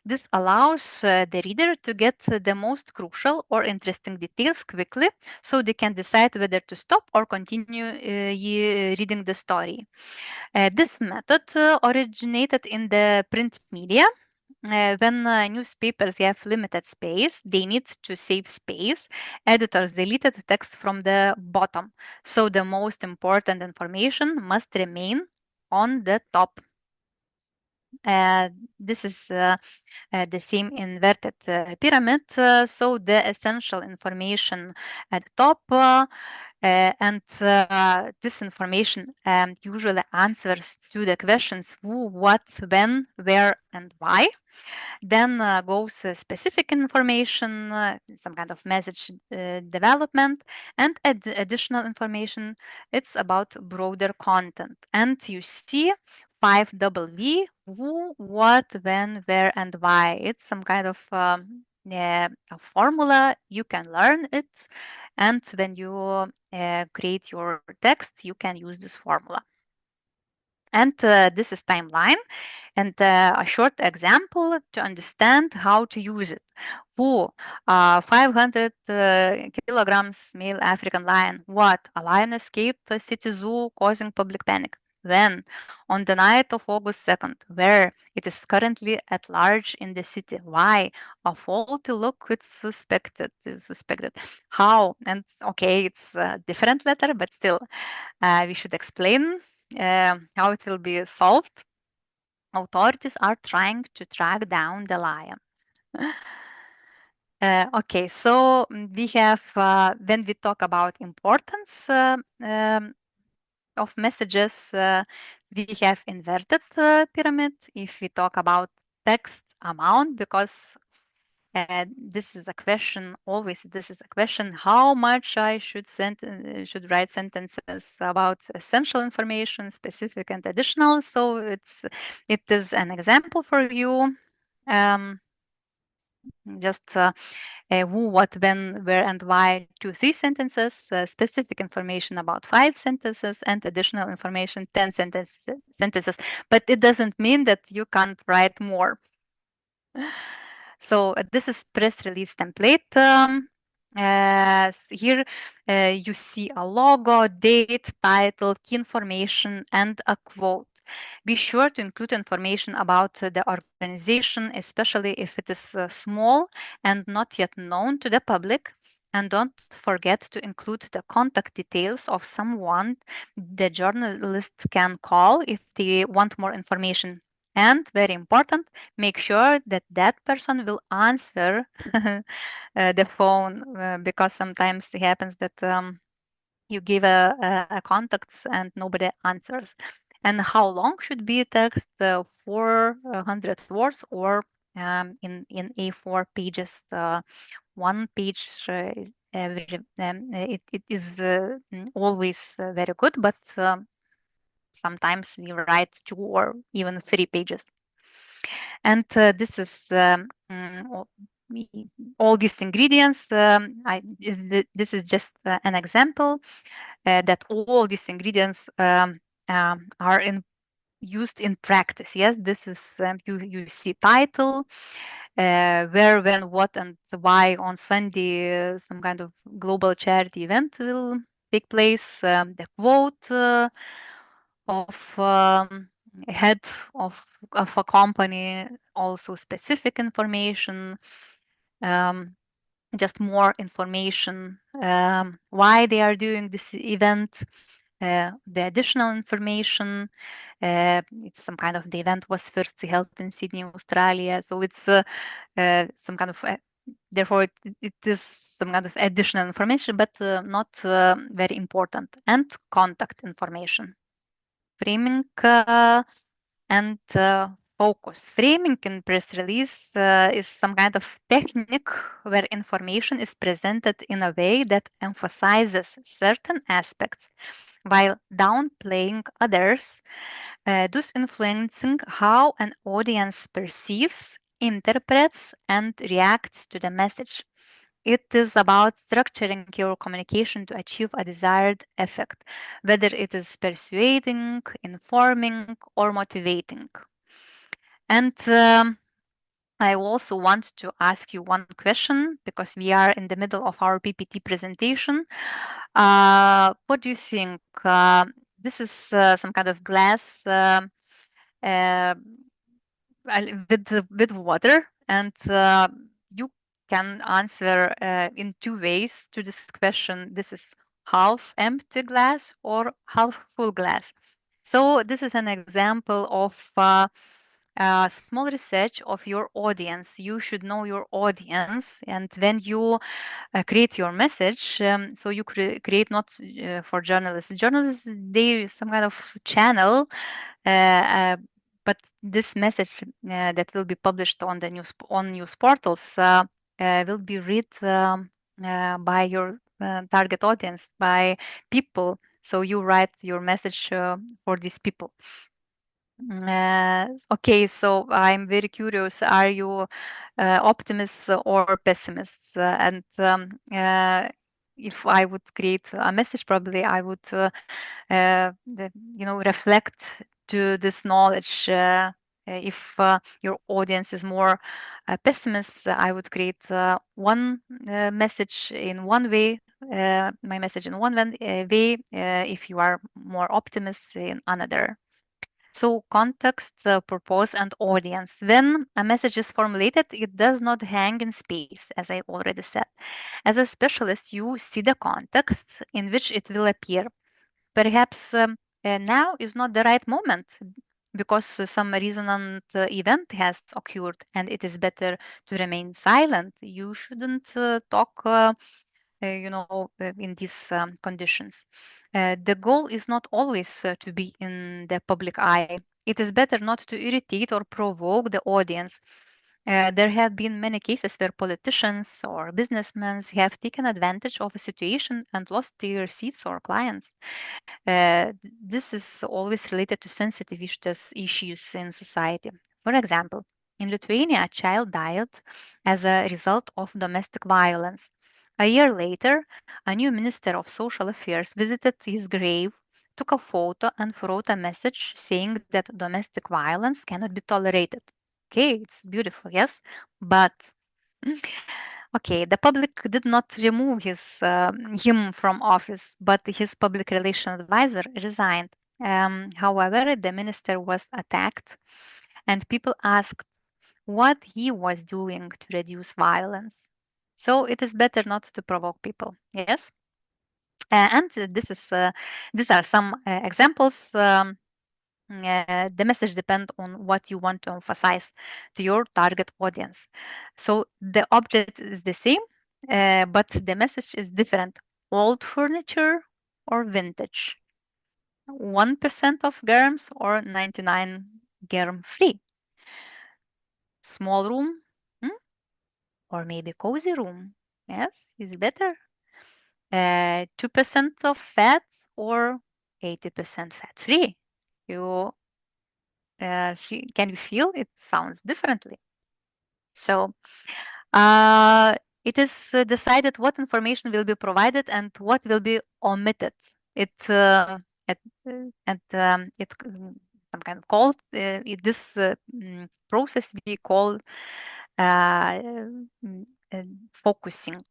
This allows the reader to get the most crucial or interesting details quickly so they can decide whether to stop or continue reading the story. This method originated in the print media. When newspapers have limited space, they need to save space. Editors deleted the text from the bottom, so the most important information must remain on the top. This is the same inverted pyramid. So the essential information at the top, and this information usually answers to the questions who, what, when, where, and why. Then goes specific information, some kind of message development, and additional information. It's about broader content. And you see 5W: who, what, when, where, and why. It's some kind of a formula. You can learn it. And when you create your text, you can use this formula. And this is timeline and a short example to understand how to use it. Who? 500 kilograms male African lion. What? A lion escaped a city zoo causing public panic. When? On the night of August 2nd. Where? It is currently at large in the city. Why? A faulty look it's suspected. Is suspected. How? And okay, it's a different letter, but still, we should explain how it will be solved. Authorities are trying to track down the lion. Okay, so we have, when we talk about importance of messages, we have inverted pyramid. If we talk about text amount, because this is a question, always this is a question, how much I should write sentences about essential information, specific and additional. So it is an example for you. Um, just who, what, when, where, and why, 2, 3 sentences, specific information about 5 sentences, and additional information, 10 sentences. But it doesn't mean that you can't write more. So this is press release template. Here you see a logo, date, title, key information, and a quote. Be sure to include information about the organization, especially if it is small and not yet known to the public. And don't forget to include the contact details of someone the journalist can call if they want more information. And very important, make sure that that person will answer the phone, because sometimes it happens that you give a contacts and nobody answers. And how long should be a text? 400 words, or in A4 pages, 1 page. It is always very good, but sometimes we write 2 or even 3 pages. And this is all these ingredients. This is just an example that all these ingredients are used in practice. Yes, this is you see title, where, when, what, and why on Sunday some kind of global charity event will take place. The quote of head of a company, also specific information, um, just more information, why they are doing this event, the additional information. It's some kind of, the event was first held in Sydney, Australia. So it's some kind of, therefore it is some kind of additional information, but not very important. And contact information. Framing and focus. Framing in press release is some kind of technique where information is presented in a way that emphasizes certain aspects while downplaying others, thus influencing how an audience perceives, interprets, and reacts to the message. It is about structuring your communication to achieve a desired effect, whether it is persuading, informing, or motivating. And I also want to ask you one question because we are in the middle of our PPT presentation. What do you think? This is some kind of glass uh, with water, and you can answer in two ways to this question. This is half empty glass or half full glass. So this is an example of small research of your audience. You should know your audience, and when you create your message, so you create not for journalists. Journalists, they some kind of channel, uh, uh, but this message that will be published on the news portals will be read by your target audience, by people. So you write your message for these people. Okay, so I'm very curious. Are you optimists or pessimists? And if I would create a message, probably I would, reflect to this knowledge. If your audience is more pessimist, I would create one message in one way, my message in one way. If you are more optimist in another. So, context, purpose, and audience. When a message is formulated, it does not hang in space, as I already said. As a specialist, you see the context in which it will appear. Perhaps now is not the right moment because some resonant event has occurred and it is better to remain silent. You shouldn't talk in these conditions. The goal is not always to be in the public eye. It is better not to irritate or provoke the audience. There have been many cases where politicians or businessmen have taken advantage of a situation and lost their seats or clients. This is always related to sensitive issues in society. For example, in Lithuania, a child died as a result of domestic violence. A year later, a new minister of social affairs visited his grave, took a photo, and wrote a message saying that domestic violence cannot be tolerated. Okay, it's beautiful, yes, but okay, the public did not remove him from office, but his public relations advisor resigned. However, the minister was attacked, and people asked what he was doing to reduce violence. So it is better not to provoke people. Yes, and these are some examples. The message depends on what you want to emphasize to your target audience. So the object is the same, but the message is different. Old furniture or vintage? 1% of germs or 99 germ free? Small room, hmm? Or maybe cozy room? Yes, is better. 2% of fat or 80% fat free? You can you feel it sounds differently? So it is decided what information will be provided and what will be omitted. It at, and it some kind of called this process we call mm, uh, focusing.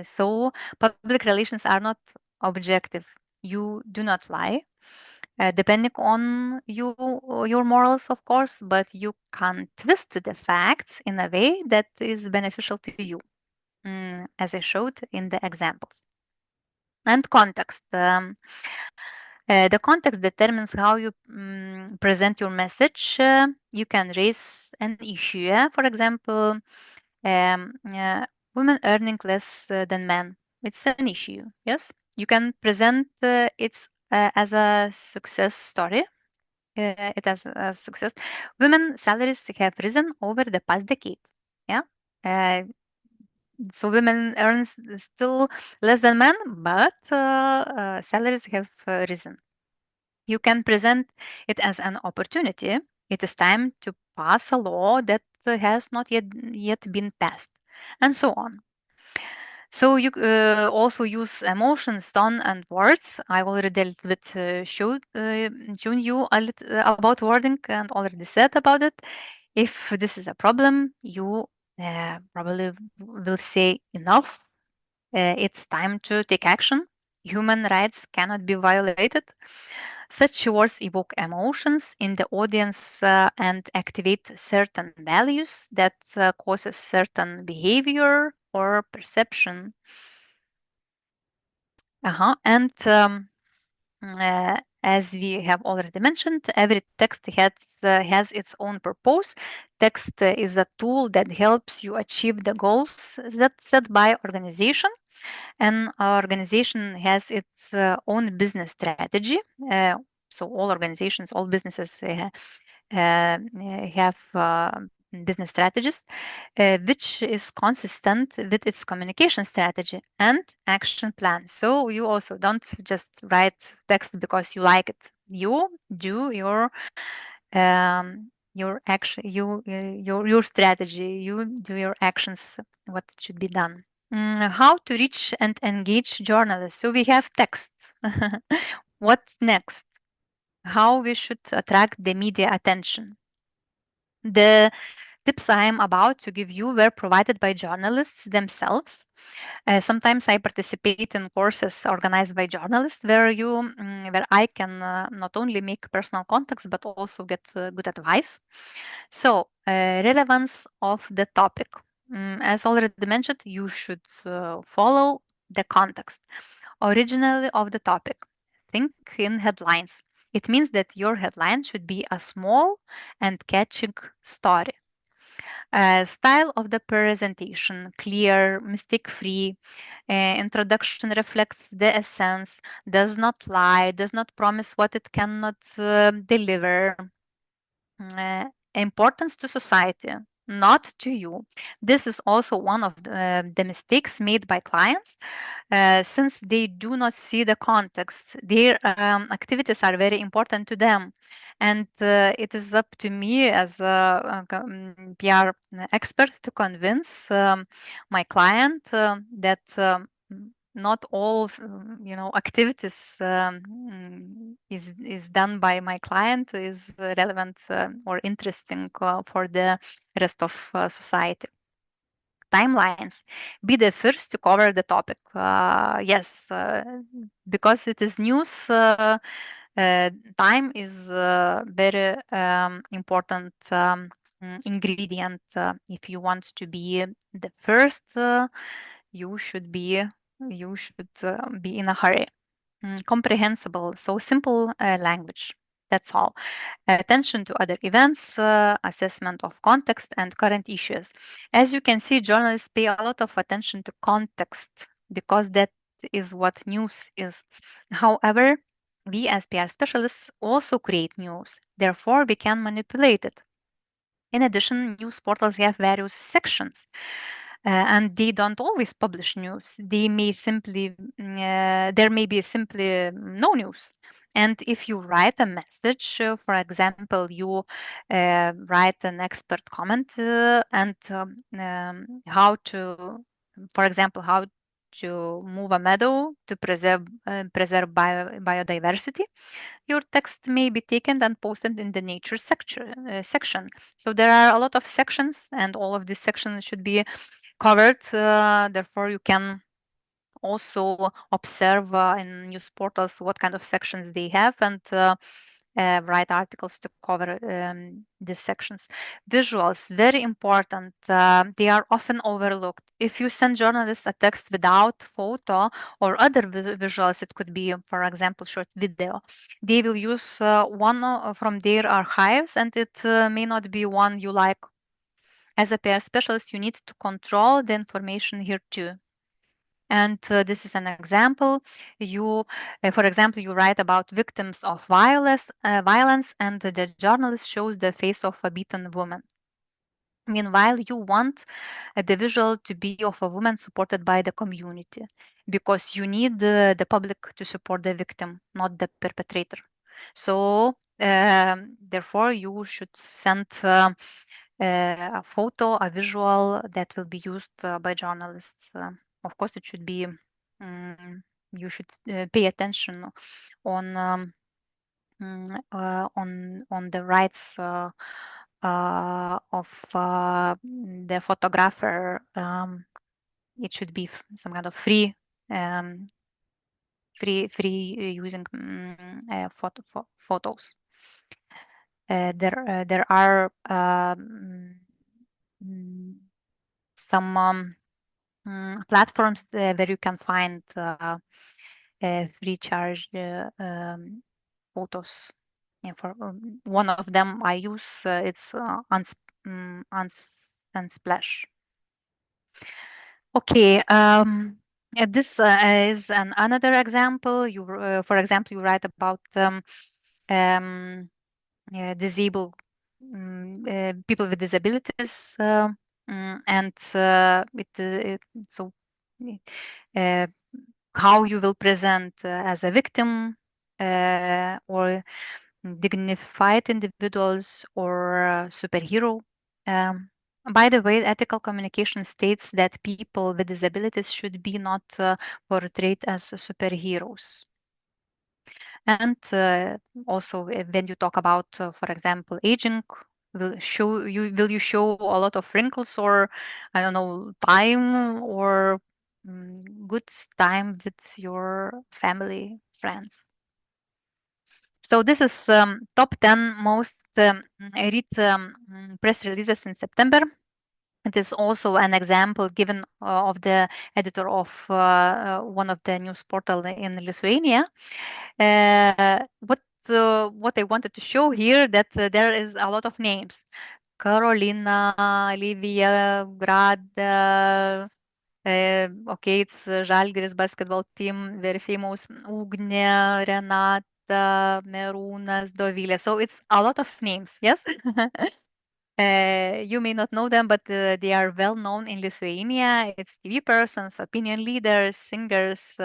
So public relations are not objective. You do not lie depending on your morals, of course, but you can twist the facts in a way that is beneficial to you, as I showed in the examples. And context. The context determines how you present your message. You can raise an issue. For example, women earning less than men. It's an issue. Yes, you can present it as a success story. It has a success. Women salaries have risen over the past decade. Yeah. Uh, so women earn still less than men, but salaries have risen. You can present it as an opportunity. It is time to pass a law that has not yet been passed, and so on. So you also use emotions, tone, and words. I already a little bit shown you a little about wording and already said about it. If this is a problem, you probably will say enough. It's time to take action. Human rights cannot be violated. Such words evoke emotions in the audience and activate certain values that causes certain behavior or perception. And as we have already mentioned, every text has its own purpose. Text is a tool that helps you achieve the goals that set by organization. An organization has its own business strategy. Uh, so all organizations, all businesses have business strategies, which is consistent with its communication strategy and action plan. So you also don't just write text because you like it. You do your action, your strategy. You do your actions. What should be done. How to reach and engage journalists. So we have text. What's next? How we should attract the media attention. The tips I am about to give you were provided by journalists themselves. Sometimes I participate in courses organized by journalists where I can not only make personal contacts but also get good advice. So, relevance of the topic. As already mentioned, you should follow the context. Originally of the topic. Think in headlines. It means that your headline should be a small and catching story. Style of the presentation, clear, mistake free. Introduction reflects the essence, does not lie, does not promise what it cannot deliver. Importance to society, not to you. This is also one of the mistakes made by clients since they do not see the context. Their activities are very important to them. And it is up to me as a PR expert to convince my client that not all activities is done by my client is relevant or interesting for the rest of society. Timelines. Be the first to cover the topic. Yes, because it is news. Time is very important ingredient. If you want to be the first, you should be you should be in a hurry. Comprehensible, so simple language. That's all. Attention to other events, assessment of context and current issues. As you can see, journalists pay a lot of attention to context because that is what news is. However, we as PR specialists also create news, therefore, we can manipulate it. In addition, news portals have various sections and they don't always publish news. There may be simply no news. And if you write a message, for example, you write an expert comment how to, for example, how to move a meadow to preserve biodiversity, your text may be taken and posted in the nature section. So there are a lot of sections, and all of these sections should be covered. Therefore, you can also observe in news portals what kind of sections they have and write articles to cover these sections. Visuals, very important. They are often overlooked. If you send journalists a text without photo or other visuals, it could be, for example, short video. They will use one from their archives, and it may not be one you like. As a PR specialist, you need to control the information here too. And this is an example. For example, you write about victims of violence, and the journalist shows the face of a beaten woman. Meanwhile, you want the visual to be of a woman supported by the community because you need the public to support the victim, not the perpetrator. So, therefore, you should send a photo, a visual that will be used by journalists. Of course, it should be, you should pay attention on on the rights the photographer. It should be some kind of um, free using photos. There are mm, some platforms where you can find free charge photos. And for one of them I use, it's Unsplash. Okay, this is another example. For example, you write about um, disabled people with disabilities, and so uh, how you will present as a victim or dignified individuals or superhero. Um, by the way, ethical communication states that people with disabilities should be not portrayed as superheroes. And also, when you talk about, for example, aging, will you show a lot of wrinkles or I don't know time or good time with your family friends? So this is top 10 most read press releases in September. It is also an example given of the editor of one of the news portal in Lithuania. What I wanted to show here that there is a lot of names. Carolina, Livia, Grada, okay, it's Žalgiris basketball team, very famous. Ugnė, Renata, Merūnas, Dovilė. So it's a lot of names, yes? You may not know them, but they are well known in Lithuania. It's TV persons, opinion leaders, singers.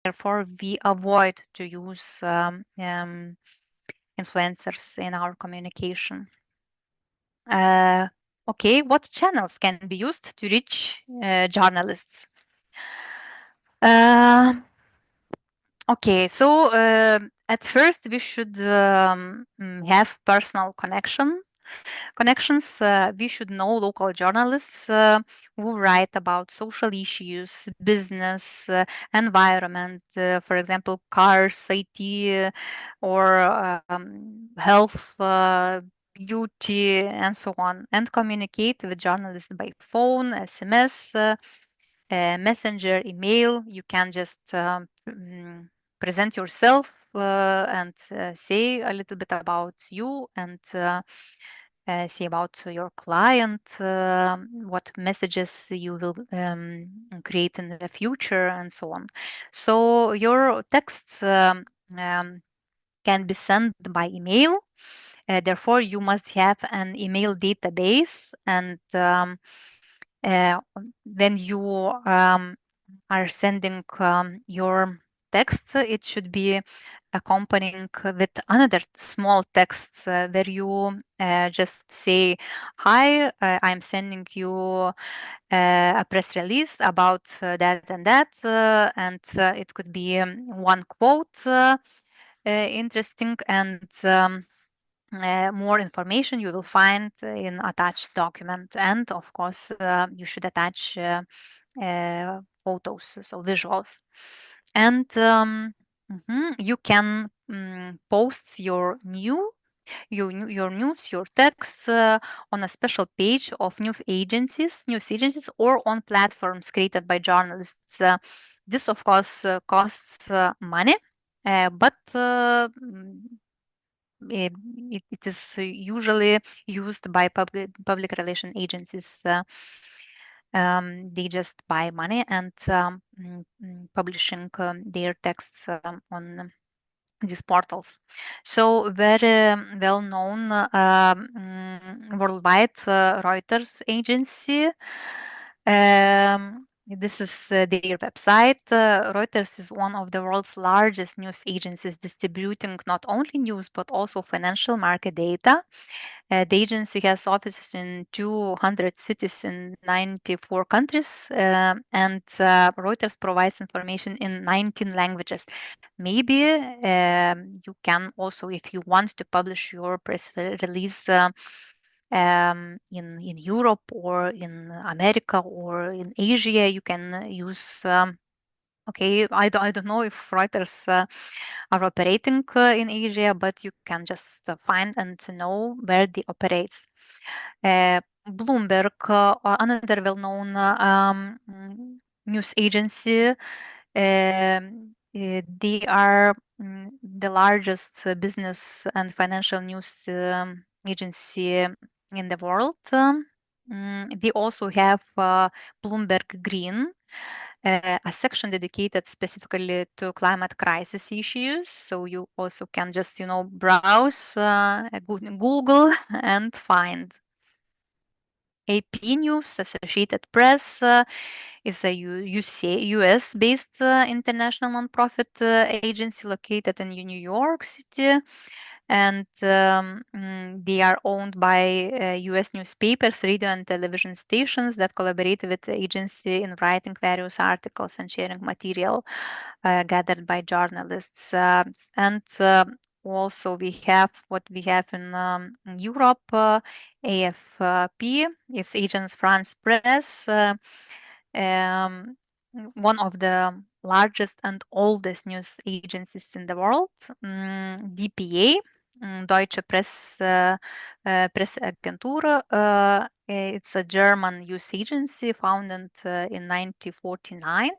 Therefore, we avoid to use influencers in our communication. Okay, what channels can be used to reach journalists? Uh, okay, so at first we should have personal connections. We should know local journalists who write about social issues, business, environment, for example, cars, IT, or health, beauty, and so on, and communicate with journalists by phone, SMS, messenger, email. You can just present yourself and say a little bit about you and see about your client, what messages you will create in the future, and so on. So your texts can be sent by email. Therefore, you must have an email database. And uh, when you are sending your text, it should be accompanying with another small text where you just say, "Hi, I'm sending you a press release about that and that," and it could be one quote, interesting, and more information you will find in attached document. And of course, you should attach photos, so visuals. And you can post your news, your texts on a special page of news agencies, or on platforms created by journalists. This, of course, costs money, but it is usually used by public relation agencies. They just buy money and publishing their texts on these portals. So very well known worldwide Reuters agency. This is their website. Reuters is one of the world's largest news agencies distributing not only news but also financial market data. The agency has offices in 200 cities in 94 countries, and Reuters provides information in 19 languages. Maybe you can also, if you want to publish your press release in Europe or in America or in Asia, you can use. Okay, I don't know if Reuters are operating in Asia, but you can just find and know where they operate. Bloomberg, another well-known news agency, they are the largest business and financial news agency in the world. They also have Bloomberg Green, a section dedicated specifically to climate crisis issues. So you also can just, browse Google and find. AP News, Associated Press is a US-based international nonprofit agency located in New York City, and they are owned by US newspapers, radio, and television stations that collaborate with the agency in writing various articles and sharing material gathered by journalists. And Also, we have what we have in Europe, AFP, it's Agence France Presse, um, one of the largest and oldest news agencies in the world, DPA, Deutsche Presseagentur. It's a German news agency founded in 1949,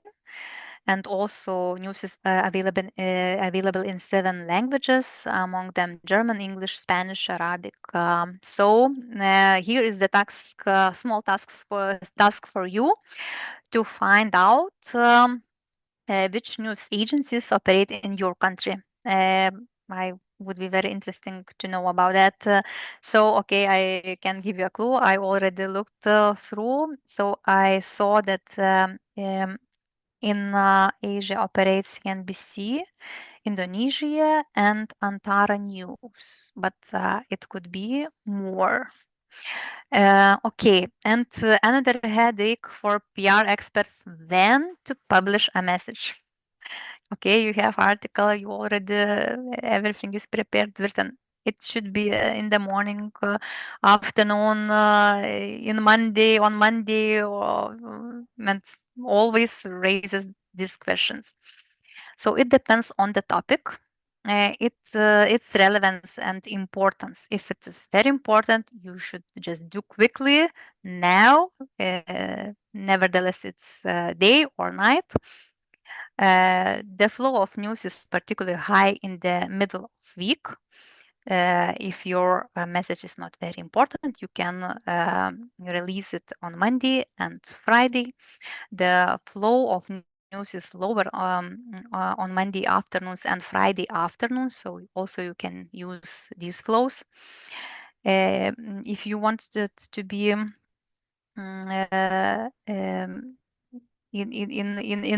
and also news is available in 7 languages, among them German, English, Spanish, Arabic. Here is the small task for you to find out which news agencies operate in your country. I would be very interesting to know about that. Okay, I can give you a clue. I already looked through, so I saw that in Asia operates NBC, Indonesia, and Antara News, but it could be more. Okay, and another headache for PR experts then to publish a message. Okay, you have article, you already everything is prepared, written. It should be in the morning, afternoon, on Monday, or and always raises these questions. So it depends on the topic, its relevance and importance. If it is very important, you should just do quickly now. Nevertheless, it's day or night. The flow of news is particularly high in the middle of week. If your message is not very important, you can release it on Monday and Friday. The flow of news is lower on Monday afternoons and Friday afternoons, so also you can use these flows. If you want it to be in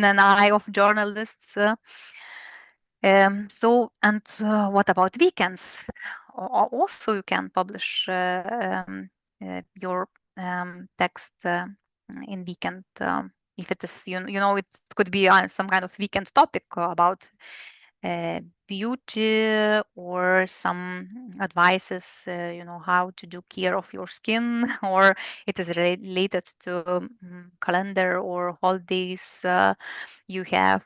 an eye of journalists. What about weekends? Also, you can publish your text in weekend. If it is, it could be some kind of weekend topic about beauty or some advices, how to do care of your skin, or it is related to calendar or holidays you have.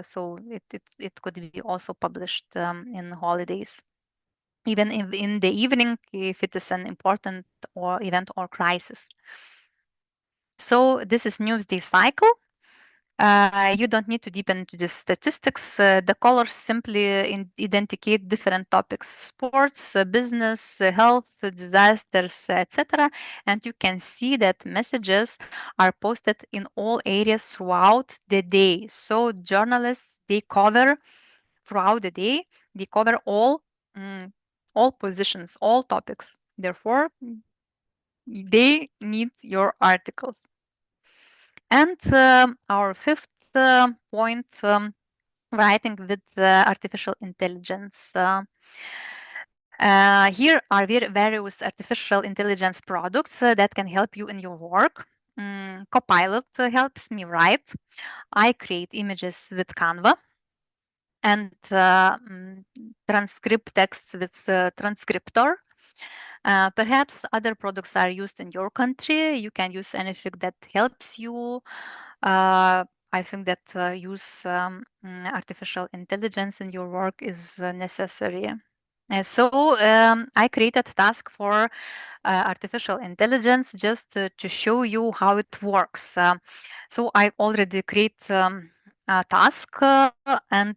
So it could be also published in holidays. Even in the evening, if it is an important or event or crisis. So this is Newsday cycle. You don't need to deep into the statistics. The colors simply indicate different topics: sports, business, health, disasters, etc. And you can see that messages are posted in all areas throughout the day. So journalists, they cover throughout the day They cover mm, all positions, all topics. Therefore, they need your articles. And our fifth point, writing with artificial intelligence. Here are various artificial intelligence products that can help you in your work. Copilot helps me write. I create images with Canva and transcript texts with transcriptor. Perhaps other products are used in your country. You can use anything that helps you. I think that use artificial intelligence in your work is necessary. I created a task for artificial intelligence just to show you how it works. So I already create a task and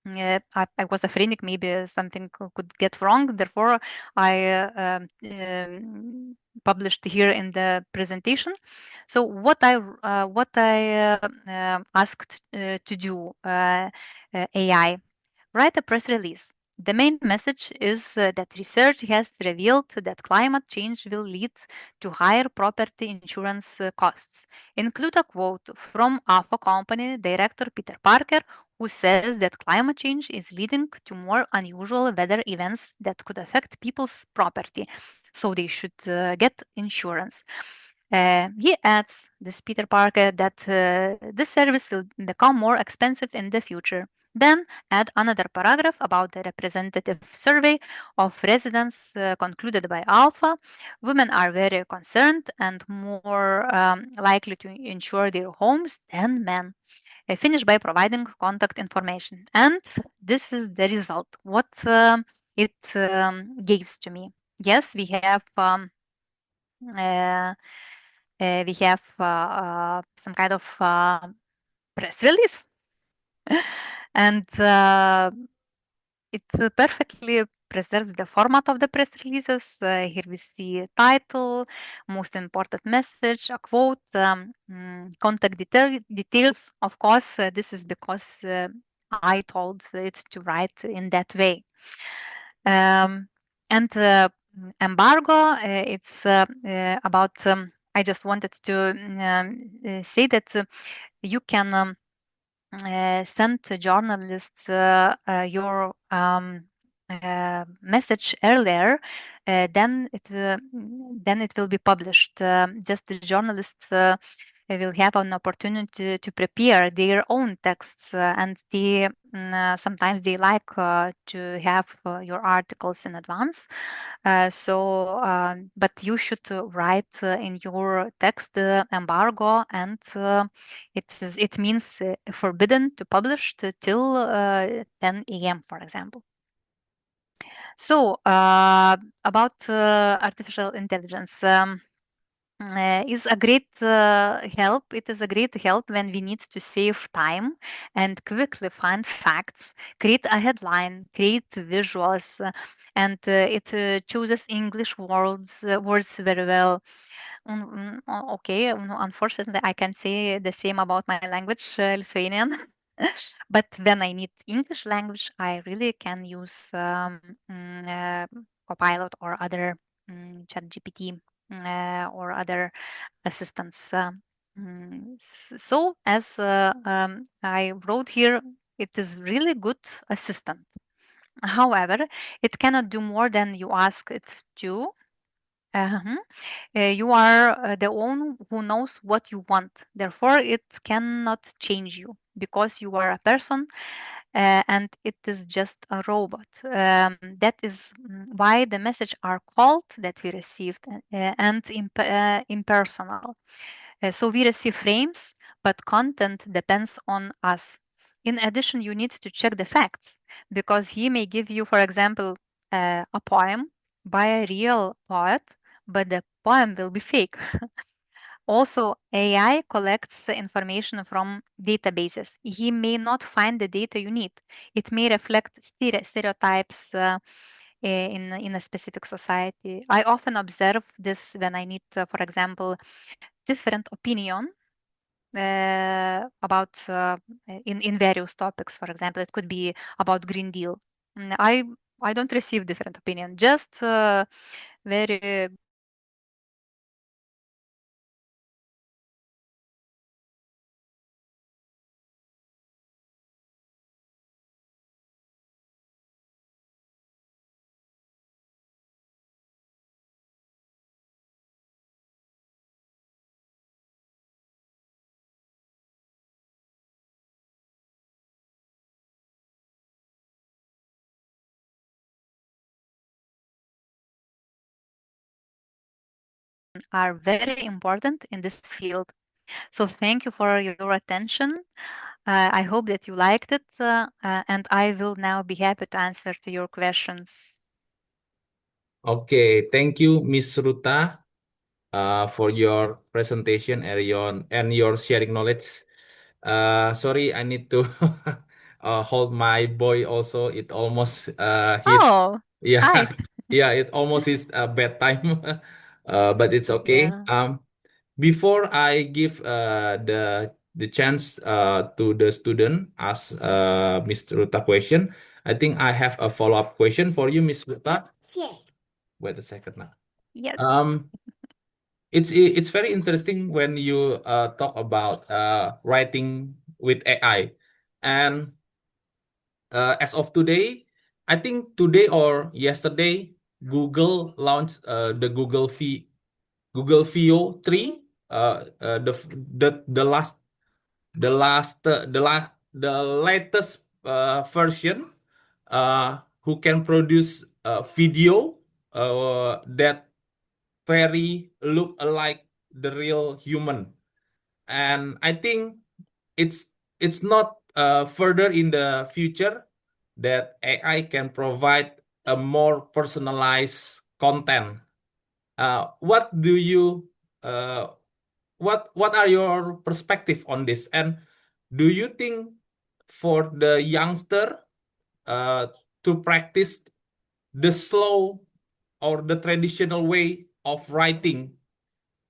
I was afraid maybe something could get wrong. Therefore, I published here in the presentation. So what I asked to do AI. Write a press release. The main message is that research has revealed that climate change will lead to higher property insurance costs. Include a quote from Alpha Company director Peter Parker, who says that climate change is leading to more unusual weather events that could affect people's property, so they should get insurance. He adds, this Peter Parker, that this service will become more expensive in the future. Then add another paragraph about the representative survey of residents concluded by Alpha. Women are very concerned and more likely to insure their homes than men. Finish by providing contact information. And this is the result, what it gives to me. Yes, uh, we have some kind of press release, and it perfectly preserves the format of the press releases. Here we see title, most important message, a quote, contact details. Of course, this is because I told it to write in that way. Um, and embargo, it's about. I just wanted to say that you can send to journalists your message earlier, then it will be published. Just the journalists will have an opportunity to prepare their own texts, and sometimes they like to have your articles in advance. But you should write in your text embargo, and it means forbidden to publish till 10 a.m., for example. So about artificial intelligence. Is a great help. It is a great help when we need to save time and quickly find facts, create a headline, create visuals, and it chooses English words very well. Okay, unfortunately, I can say the same about my language, Lithuanian. But when I need English language, I really can use Copilot or other ChatGPT or other assistants. So, as I wrote here, it is really good assistant. However, it cannot do more than you ask it to. Uh-huh. You are the one who knows what you want. Therefore, it cannot change you because you are a person and it is just a robot. That is why the message are called that we received and impersonal. So we receive frames, but content depends on us. In addition, you need to check the facts because he may give you, for example, a poem by a real poet, but the poem will be fake. Also, AI collects information from databases. He may not find the data you need. It may reflect stereotypes in a specific society. I often observe this when I need, for example, different opinion in various topics. For example, it could be about Green Deal. I don't receive different opinion, just very good opinion about are very important in this field. So thank you for your attention. I hope that you liked it, and I will now be happy to answer to your questions. Okay, thank you, Miss Ruta, for your presentation and your sharing knowledge. Sorry, I need to hold my boy also. It almost his Oh, yeah hi. yeah it almost is bedtime. But it's okay. Yeah. Before I give the chance to the student ask Miss Ruta question, I think I have a follow-up question for you, Miss Ruta. Wait a second now. Yes. Um, it's very interesting when you talk about writing with AI, and as of today, I think today or yesterday, Google launched Google VO 3, the latest version, who can produce video that very look alike the real human. And I think it's it's not further in the future that AI can provide a more personalized content. What do you uh, what are your perspective on this? And do you think for the youngster uh, to practice the slow or the traditional way of writing,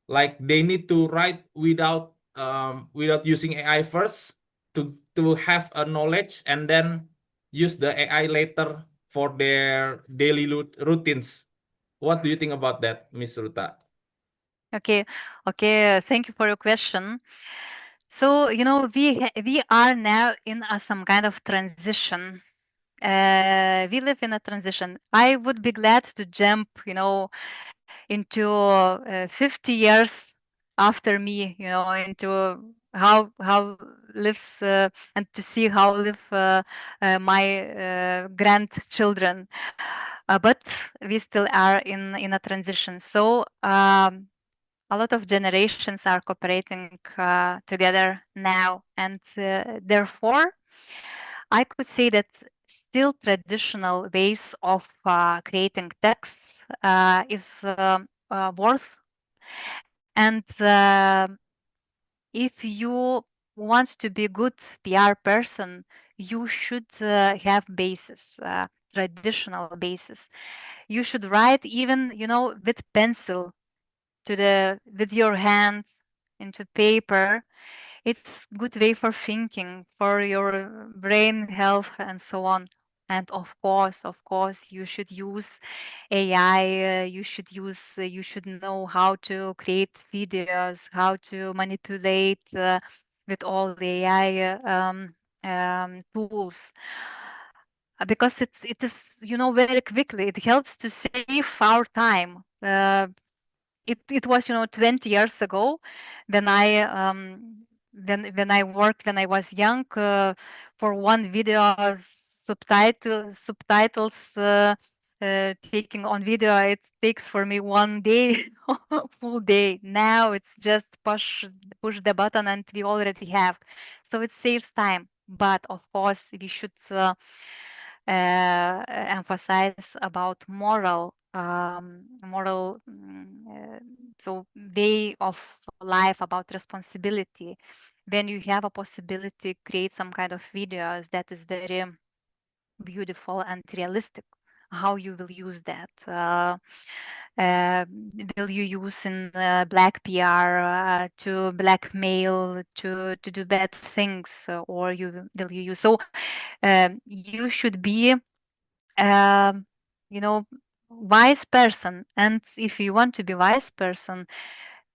like they need to write without using AI first to have a knowledge and then use the AI later for their daily routines? What do you think about that, Miss Ruta? Okay. Okay. Thank you for your question. So, we are now in some kind of transition. We live in a transition. I would be glad to jump, into 50 years after me, into how lives and to see how live my grandchildren. But we still are in a transition. So a lot of generations are cooperating together now, and therefore I could say that still traditional ways of creating texts is worth. And if you want to be good PR person, you should have basis, traditional basis. You should write even, with pencil with your hands into paper. It's good way for thinking, for your brain health and so on. And of course, you should use AI. You should know how to create videos, how to manipulate with all the AI tools. Because it is, very quickly. It helps to save our time. It was 20 years ago when I worked when I was young, for one video subtitles taking on video. It takes for me one day, full day. Now it's just push the button and we already have, so it saves time. But of course we should emphasize about moral, so way of life, about responsibility. When you have a possibility, create some kind of videos that is very beautiful and realistic. How you will use that? uh, will you use in black PR to blackmail to do bad things, or will you use? So you should be um, you know wise person, and if you want to be wise person,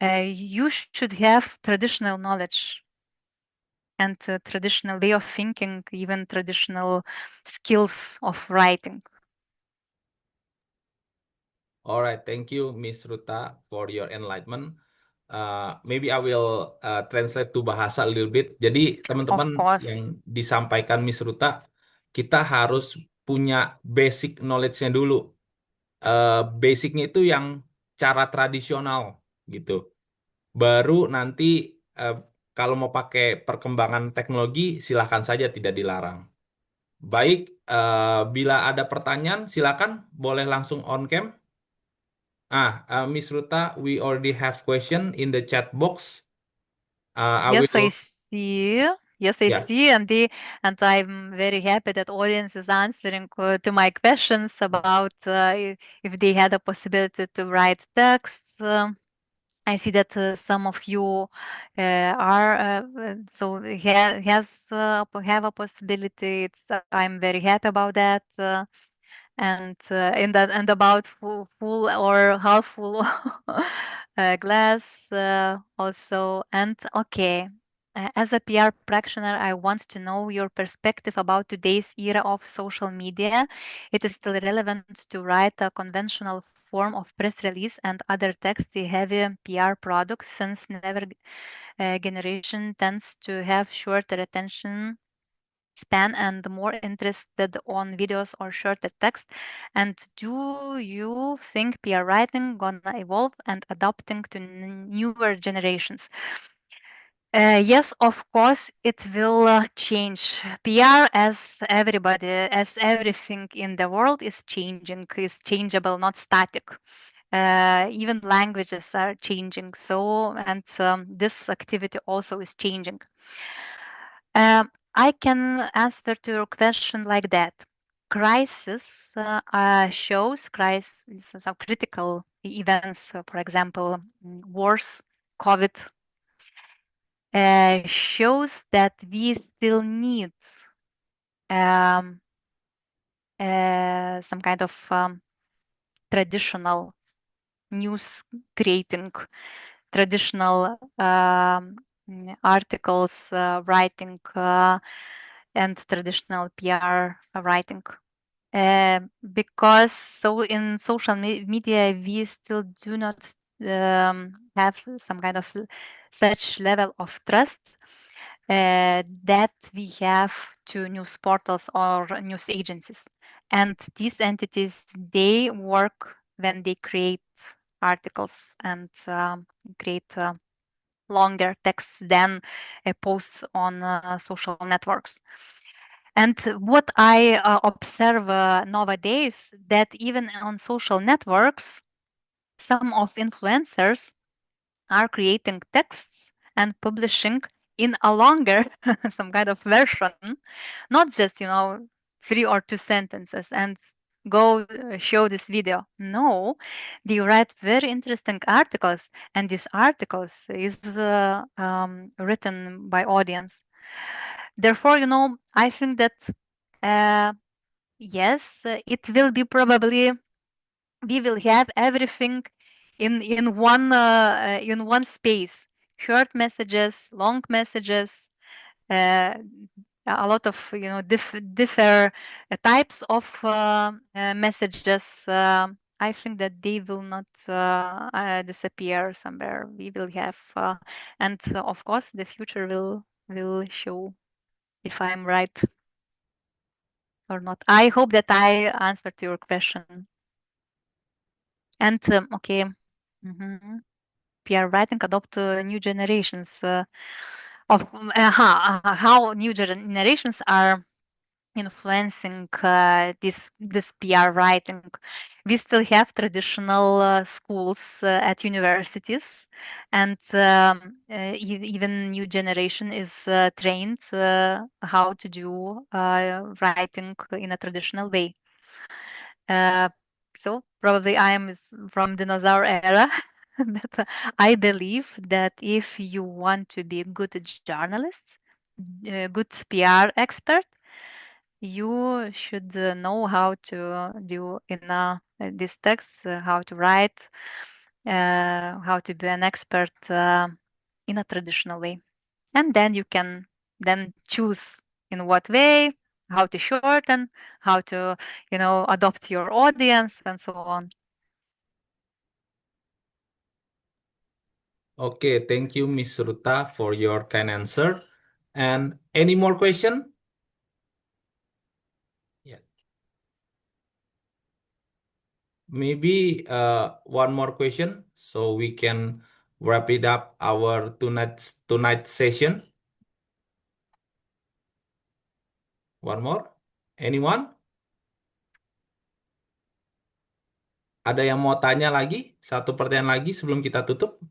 you should have traditional knowledge and traditional way of thinking, even traditional skills of writing. All right, thank you, Miss Ruta, for your enlightenment. Maybe I will translate to bahasa a little bit. Jadi, Of teman-teman course. yang disampaikan Miss Ruta, kita harus punya basic knowledge-nya dulu. Basicnya itu yang cara tradisional gitu. Baru nanti kalau mau pakai perkembangan teknologi, silahkan saja, tidak dilarang. Baik, bila ada pertanyaan, silakan boleh langsung on cam. Miss Ruta, we already have question in the chat box. I Yes, I will, see. Yes, I yeah. see, and I'm very happy that audience is answering to my questions about if they had a possibility to write texts. I see that some of you are so have a possibility. I'm very happy about that. And in that and about full or half full glass also. And okay, as a PR practitioner, I want to know your perspective about today's era of social media. It is still relevant to write a conventional form of press release and other text-heavy PR products, since never generation tends to have shorter attention span and more interested on videos or shorter text? And do you think PR writing gonna evolve and adapting to newer generations? Yes, of course, it will change. PR, as everybody, as everything in the world, is changing, is changeable, not static. Even languages are changing. So, and this activity also is changing. I can answer to your question like that. Crisis shows crisis, some critical events, for example, wars, COVID, shows that we still need um, some kind of traditional news creating, traditional articles writing, and traditional PR writing. Because so in social media we still do not have some kind of such level of trust that we have to news portals or news agencies. And these entities, they work when they create articles and create longer texts than posts on social networks. And what I observe nowadays, that even on social networks, some of influencers are creating texts and publishing in a longer some kind of version, not just, 3 or 2 sentences and go show this video. No, they write very interesting articles, and these articles is written by audience. Therefore, I think that uh, yes, it will be probably, we will have everything in one space. Short messages, long messages, uh, a lot of differ types of messages. I think that they will not disappear somewhere. We will have, and of course, the future will show if I'm right or not. I hope that I answered your question. And okay, mhm. PR writing adopt new generations of how new generations are influencing this PR writing. We still have traditional schools at universities, and even new generation is trained how to do writing in a traditional way. So probably I am from dinosaur era. But I believe that if you want to be a good journalist, a good PR expert, you should know how to do in these texts, how to write, how to be an expert in a traditional way. And then you can then choose in what way, how to shorten, how to, adopt your audience and so on. Okay, thank you, Miss Ruta, for your kind answer. And any more question? Yeah. Maybe one more question so we can wrap it up our tonight's session. One more? Anyone? Ada yang mau tanya lagi? Satu pertanyaan lagi sebelum kita tutup?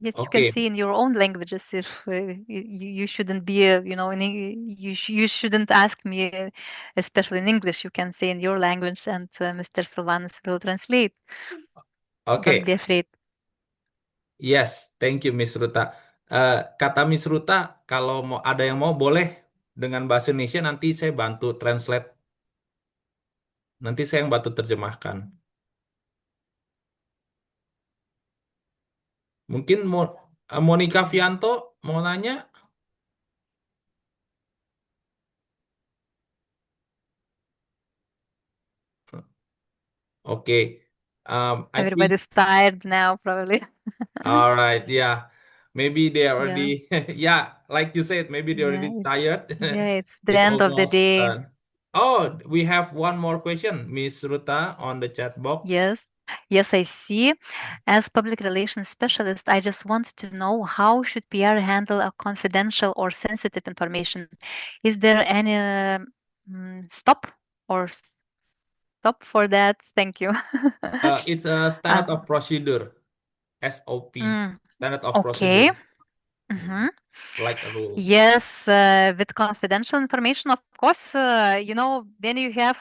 Yes, you can Oke, see in your own languages if you shouldn't be, you shouldn't ask me, especially in English. You can say in your language, and Mr. Sylvanus will translate. Don't oke. be afraid. Yes, thank you, Miss Ruta. Kata Miss Ruta, kalau mau ada yang mau boleh dengan bahasa Indonesia nanti saya bantu translate. Nanti saya yang bantu terjemahkan. Mungkin Monica Vianto mau nanya? Oke. I think, Everybody's tired now, probably. all right, yeah. Maybe they Yeah, already, yeah, like you said, maybe they're yeah, already tired. yeah. It's the It's end of the almost day. done. Oh, we have one more question, Miss Ruta, on the chat box. Yes, yes, I see. As public relations specialist, I just want to know how should PR handle a confidential or sensitive information? Is there any stop or stop for that? Thank you. It's a Uh, standard of procedure, SOP, mm, standard of okay. procedure, Mhm. like a rule. Yes, with confidential information, of course, when you have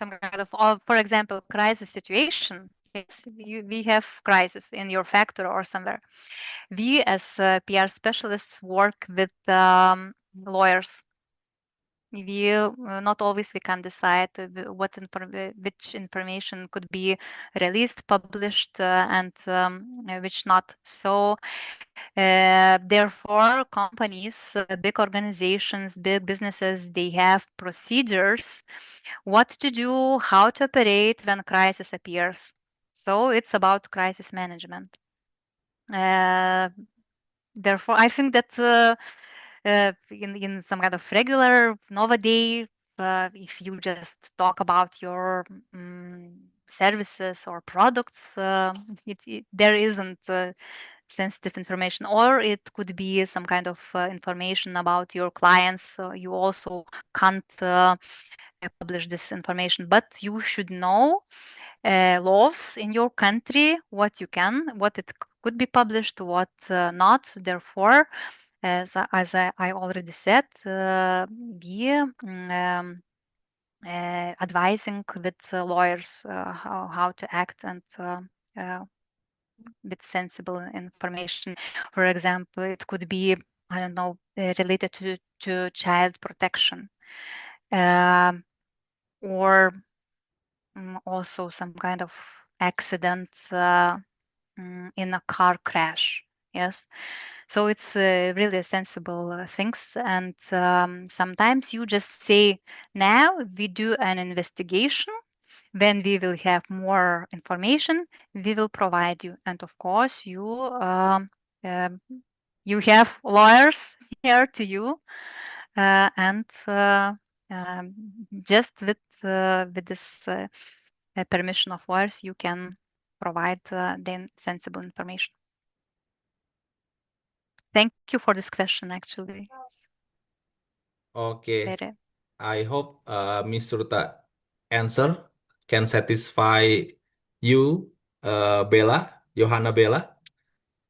some kind of, for example, crisis situation. Yes, we have crisis in your factory or somewhere. We, as PR specialists, work with lawyers. We not always we can decide which information could be released, published, and which not. So therefore, companies, big organizations, big businesses, they have procedures, what to do, how to operate when crisis appears. So it's about crisis management. Uh, Therefore, I think that in some kind of regular nowadays, if you just talk about your services or products, there isn't sensitive information, or it could be some kind of information about your clients. So you also can't publish this information, but you should know laws in your country, what you can, what it could be published, what not. Therefore, as I already said, be advising with lawyers how to act and uh, with sensible information. For example, it could be, I don't know, related to child protection, um, or also some kind of accident in a car crash. Yes. So it's really sensible things. And sometimes you just say, now we do an investigation. When we will have more information, we will provide you. And of course, um, you have lawyers here to you, and um, just with this permission of lawyers, you can provide then sensible information. Thank you for this question. Actually, it's Okay, very I hope Miss Ruta answer can satisfy you, Bella, Johanna Bella.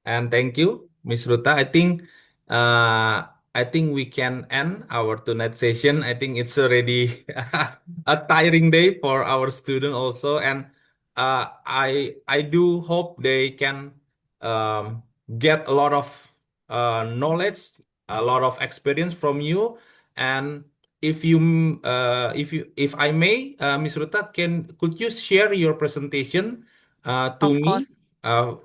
And thank you, Miss Ruta. I think uh, I think we can end our tonight session. I think it's already a tiring day for our student also, and I do hope they can get a lot of knowledge, a lot of experience from you. And if I may, Miss Ruta, could you share your presentation to Of me course.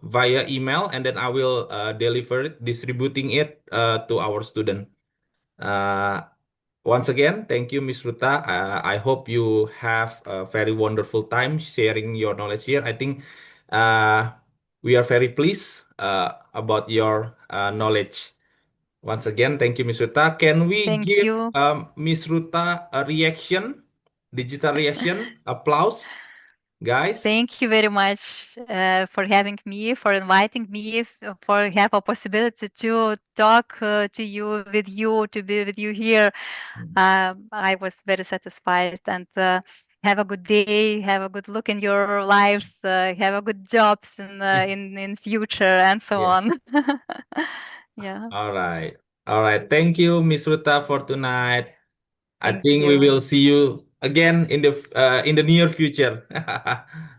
via email, and then I will deliver it, distributing it to our student. Uh, Once again, thank you, Miss Ruta. I hope you have a very wonderful time sharing your knowledge here. I think uh, we are very pleased about your knowledge. Once again, thank you, Miss Ruta. Can we Thank give you. Miss Ruta a reaction, digital reaction, applause, guys? Thank you very much for having me, for inviting me, for have a possibility to talk to you, with you, to be with you here. I was very satisfied, and have a good day, have a good look in your lives, have a good jobs in future, and so Yeah. on. Yeah, All right. All right. Thank you, Miss Ruta, for tonight. I thank think we you. will see you again in the near future.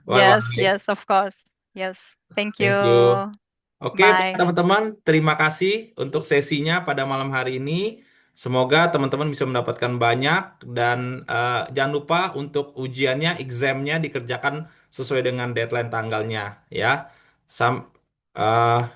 Bye Yes, bye. yes, of course. Yes, thank Thank you. you. Oke, baik, Bye. teman-teman, terima kasih untuk sesinya pada malam hari ini. Semoga teman-teman bisa mendapatkan banyak dan jangan lupa untuk ujiannya, examnya dikerjakan sesuai dengan deadline tanggalnya ya. Sam, eh,